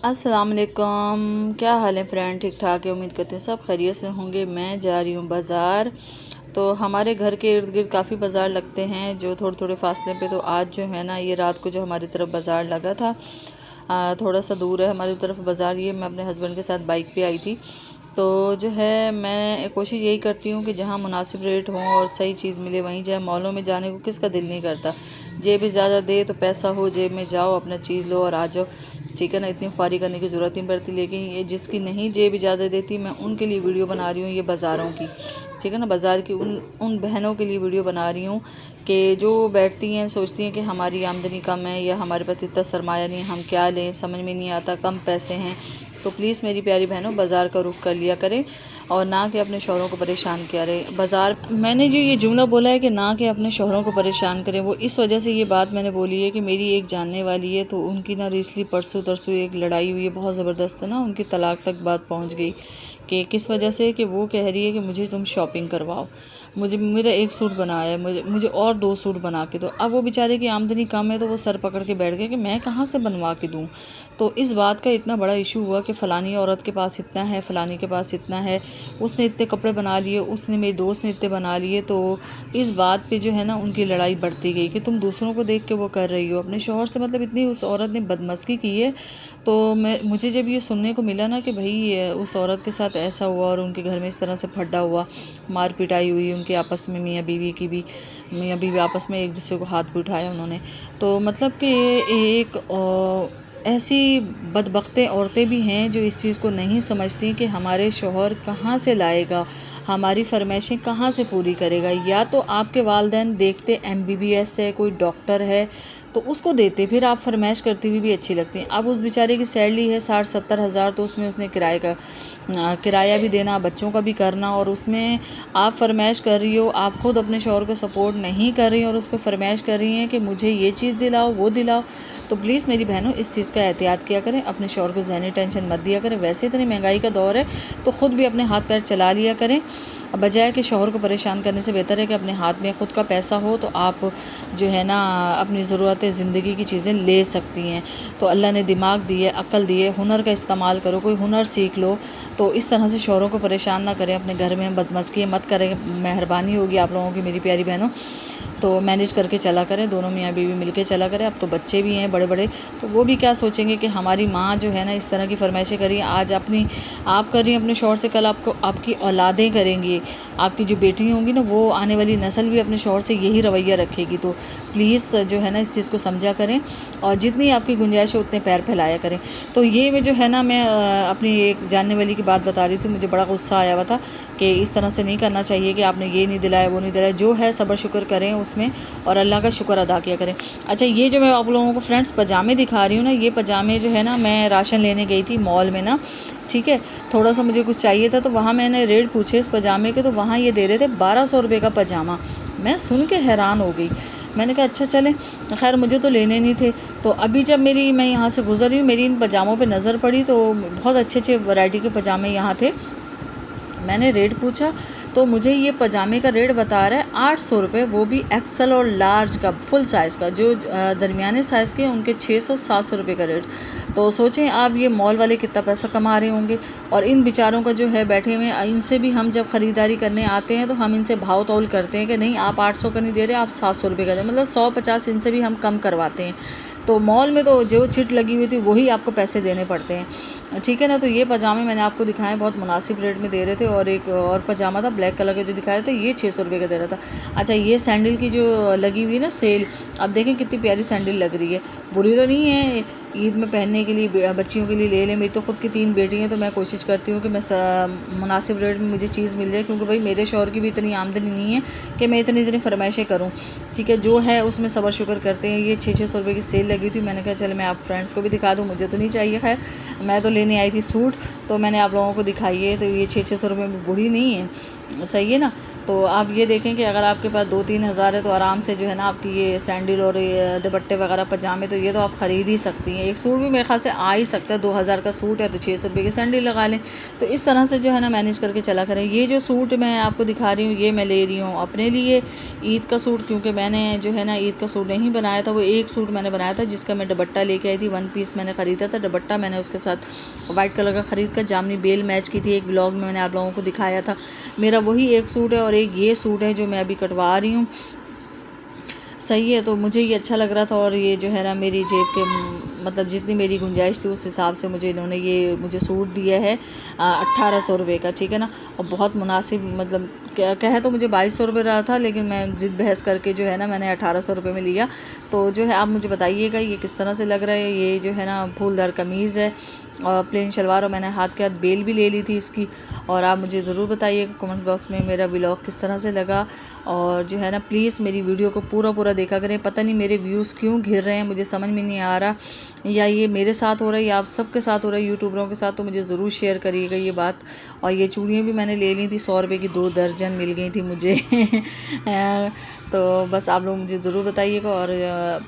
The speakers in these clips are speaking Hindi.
अस्सलाम वालेकुम। क्या हाल है फ्रेंड? ठीक ठाक है, उम्मीद करते हैं सब खैरियत से होंगे। मैं जा रही हूँ बाज़ार। तो हमारे घर के इर्द गिर्द काफ़ी बाज़ार लगते हैं जो थोड़े थोड़े फासले पे। तो आज जो है ना, ये रात को जो हमारी तरफ बाज़ार लगा था, थोड़ा सा दूर है हमारी तरफ बाज़ार। ये मैं अपने हस्बैंड के साथ बाइक पे आई थी। तो जो है मैं कोशिश यही करती हूँ कि जहाँ मुनासिब रेट हों और सही चीज़ मिले वहीं जाए। मॉलों में जाने को किसका दिल नहीं करता। जेब भी ज़्यादा दे तो पैसा हो जेब में, जाओ अपना चीज़ लो और आ जाओ। ठीक है ना, इतनी ख्वारी करने की ज़रूरत नहीं पड़ती। लेकिन ये जिसकी नहीं जेब ज़्यादा देती, मैं उनके लिए वीडियो बना रही हूँ, ये बाज़ारों की। ठीक है ना, बाज़ार की उन बहनों के लिए वीडियो बना रही हूँ कि जो बैठती हैं सोचती हैं कि हमारी आमदनी कम है या हमारे पास इतना सरमाया नहीं, हम क्या लें, समझ में नहीं आता, कम पैसे हैं। तो प्लीज़ मेरी प्यारी बहनों, बाज़ार का रुख कर लिया करें और ना कि अपने शौहरों को परेशान किया रहे। बाज़ार मैंने जो ये जुमला बोला है कि ना कि अपने शौहरों को परेशान करें, वो इस वजह से ये बात मैंने बोली है कि मेरी एक जानने वाली है, तो उनकी ना रिसली परसों तरसों एक लड़ाई हुई है बहुत ज़बरदस्त है ना, उनकी तलाक तक बात पहुंच गई। कि किस वजह से, कि वो कह रही है कि मुझे तुम शॉपिंग करवाओ, मुझे मेरा एक सूट बनाया है, मुझे और 2 सूट बना के दो। अब वो बेचारे की आमदनी कम है तो वो सर पकड़ के बैठ गए कि मैं कहाँ से बनवा के दूँ। तो इस बात का इतना बड़ा इशू हुआ कि फ़लानी औरत के पास इतना है, फ़लानी के पास इतना है, उसने इतने कपड़े बना लिए, उसने, मेरे दोस्त ने इतने बना लिए। तो इस बात पे जो है ना उनकी लड़ाई बढ़ती गई कि तुम दूसरों को देख के वो कर रही हो अपने शौहर से। मतलब इतनी उस औरत ने बदमस्की की है। तो मुझे जब ये सुनने को मिला ना कि भाई उस औरत के साथ ऐसा हुआ और उनके घर में इस तरह से फड्डा हुआ, मार पिटाई हुई उनके आपस में, मियाँ बीवी की भी, मियाँ बीवी आपस में एक दूसरे को हाथ भी उठाया उन्होंने। तो मतलब कि एक ऐसी बदबख्तें औरतें भी हैं जो इस चीज़ को नहीं समझती कि हमारे शौहर कहाँ से लाएगा, हमारी फरमाइशें कहाँ से पूरी करेगा। या तो आपके वालिदैन देखते MBBS है, कोई डॉक्टर है तो उसको देते, फिर आप फरमाइश करती हुई भी अच्छी लगती हैं। अब उस बेचारे की सैलरी है 60-70 हज़ार, तो उसमें उसने किराया भी देना, बच्चों का भी करना, और उसमें आप फरमाइश कर रही हो, आप खुद अपने शौहर को सपोर्ट नहीं कर रही हैं और उस पर फरमाइश कर रही हैं कि मुझे ये चीज़ दिलाओ, वो दिलाओ। तो प्लीज़ मेरी बहनों, इस चीज़ का एहतियात किया करें, अपने शौहर को ज़हनी टेंशन मत दिया करें। वैसे इतनी महंगाई का दौर है तो ख़ुद भी अपने हाथ पैर चला लिया करें, बजाय कि शौहर को परेशान करने से बेहतर है कि अपने हाथ में ख़ुद का पैसा हो तो आप जो है ना अपनी ज़रूरत ज़िंदगी की चीज़ें ले सकती हैं। तो अल्लाह ने दिमाग दिए, अक्ल दिए, हुनर का इस्तेमाल करो, कोई हुनर सीख लो। तो इस तरह से शौहरों को परेशान ना करें, अपने घर में बदमज़गी मत करें। मेहरबानी होगी आप लोगों की मेरी प्यारी बहनों। तो मैनेज करके चला करें, दोनों मियाँ बीवी मिलके चला करें। अब तो बच्चे भी हैं बड़े बड़े, तो वो भी क्या सोचेंगे कि हमारी माँ जो है ना इस तरह की फरमाइशें करी, आज अपनी आप कर रही हैं अपने शौहर से, कल आपकी औलादें करेंगी, आपकी जो बेटी होंगी ना, वो आने वाली नस्ल भी अपने शौहर से यही रवैया रखेगी। तो प्लीज़ जो है ना इस चीज़ को समझा करें और जितनी आपकी गुंजाइश है उतने पैर फैलाया करें। तो ये मैं जो है ना, मैं अपनी एक जानने वाली की बात बता रही थी, मुझे बड़ा गुस्सा आया हुआ था कि इस तरह से नहीं करना चाहिए कि आपने ये नहीं दिलाया, वो नहीं दिलाया। जो है सब्र शुक्र करें उसमें और अल्लाह का शुक्र अदा किया करें। अच्छा, ये जो मैं आप लोगों को फ्रेंड्स पजामे दिखा रही हूँ ना, ये पजामे जो है ना, मैं राशन लेने गई थी मॉल में ना, ठीक है, थोड़ा सा मुझे कुछ चाहिए था, तो वहाँ मैंने रेट पूछे इस पजामे के, तो वहाँ ये दे रहे थे 1200 रुपये का पजामा। मैं सुन के हैरान हो गई। मैंने कहा अच्छा चलें, खैर मुझे तो लेने नहीं थे। तो अभी जब मैं यहाँ से गुज़र रही हूँ, मेरी इन पजामों पे नज़र पड़ी, तो बहुत अच्छे अच्छे वैरायटी के पजामे यहाँ थे। मैंने रेट पूछा तो मुझे ये पजामे का रेट बता रहा है 800 रुपये, वो भी एक्सल और लार्ज का, फुल साइज़ का। जो दरमियाने साइज़ के उनके 600-700 रुपये का रेट। तो सोचें आप ये मॉल वाले कितना पैसा कमा रहे होंगे, और इन बेचारों का जो है बैठे हुए, इनसे भी हम जब ख़रीदारी करने आते हैं तो हम इनसे भाव तौल करते हैं कि नहीं आप 800 का नहीं दे रहे, आप 700 रुपये का दे, मतलब 150 इनसे भी हम कम करवाते हैं। तो मॉल में तो जो चिट लगी हुई थी वही आपको पैसे देने पड़ते हैं, ठीक है ना। तो ये पजामे मैंने आपको दिखाए, बहुत मुनासिब रेट में दे रहे थे। और एक और पजामा था ब्लैक कलर के जो दिखा रहे थे, ये 600 रुपये का दे रहा था। अच्छा, ये सैंडल की जो लगी हुई है ना सेल, अब देखें कितनी प्यारी सैंडल लग रही है, बुरी तो नहीं है, ईद में पहनने के लिए बच्चियों के लिए ले लें। मेरी तो ख़ुद की 3 बेटी हैं, तो मैं कोशिश करती हूँ कि मैं मुनासिब रेट में मुझे चीज़ मिल जाए, क्योंकि भाई मेरे शौहर की भी इतनी आमदनी नहीं है कि मैं इतनी फरमाइशें करूँ, ठीक है। जो है उसमें सब्र शुक्र करते हैं। ये 600 रुपये की सेल लगी थी, मैंने कहा चल मैं आप फ्रेंड्स को भी दिखा दूँ, मुझे तो नहीं चाहिए, खैर मैं तो लेने आई थी सूट, तो मैंने आप लोगों को दिखाई है। तो ये 600 रुपये में बुरी नहीं है, सही है ना। तो आप ये देखें कि अगर आपके पास 2-3 हज़ार है तो आराम से जो है ना आपकी ये सैंडल और ये दुपट्टे वगैरह पजामे तो ये तो आप ख़रीद ही सकती हैं। एक सूट भी मेरे ख्याल से आ ही सकता है, 2000 का सूट है तो 600 रुपये की सैंडल लगा लें। तो इस तरह से जो है ना मैनेज करके चला करें। ये जो सूट मैं आपको दिखा रही हूँ ये मैं ले रही हूँ अपने लिए ईद का सूट, क्योंकि मैंने जो है ना ईद का सूट नहीं बनाया था। वो एक सूट मैंने बनाया था जिसका मैं दुपट्टा लेके आई थी, 1 पीस मैंने ख़रीदा था। दुपट्टा मैंने उसके साथ वाइट कलर का ख़रीद कर जामनी बेल मैच की थी, एक व्लॉग में मैंने आप लोगों को दिखाया था। मेरा वही एक सूट है और एक ये सूट है जो मैं अभी कटवा रही हूँ। सही है, तो मुझे ये अच्छा लग रहा था और ये जो है ना मेरी जेब के मतलब जितनी मेरी गुंजाइश थी उस हिसाब से इन्होंने ये मुझे सूट दिया है 1800 रुपये का, ठीक है ना। और बहुत मुनासिब, मतलब कहे तो मुझे 2200 रुपये रहा था, लेकिन मैं ज़िद बहस करके जो है ना मैंने 1800 रुपये में लिया। तो जो है आप मुझे बताइएगा ये किस तरह से लग रहा है। ये जो है ना फूलदार कमीज़ है और प्लेन शलवार, और मैंने हाथ के हाथ बेल भी ले ली थी इसकी। और आप मुझे ज़रूर बताइएगा कमेंट बॉक्स में मेरा व्लॉग किस तरह से लगा। और जो है ना प्लीज़ मेरी वीडियो को पूरा देखा करें। पता नहीं मेरे व्यूज़ क्यों घिर रहे हैं, मुझे समझ में नहीं आ रहा, या ये मेरे साथ हो रहा है या आप सबके साथ हो रहा है यूट्यूबरों के साथ। तो मुझे ज़रूर शेयर करिएगा ये बात। और ये चूड़ियाँ भी मैंने ले ली थी, 100 रुपये की 2 दर्जन मिल गई थी मुझे तो बस आप लोग मुझे ज़रूर बताइएगा और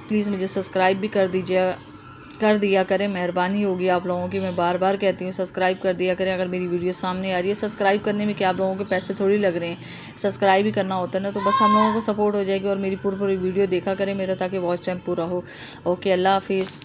प्लीज़ मुझे सब्सक्राइब भी कर दिया करें, मेहरबानी होगी आप लोगों की। मैं बार बार कहती हूँ सब्सक्राइब कर दिया करें अगर मेरी वीडियो सामने आ रही है। सब्सक्राइब करने में क्या आप लोगों के पैसे थोड़ी लग रहे हैं, सब्सक्राइब ही करना होता है ना। तो बस हम लोगों को सपोर्ट हो जाएगी और मेरी पूरी वीडियो देखा करें मेरा, ताकि वॉच टाइम पूरा हो। ओके, अल्लाह हाफिज़।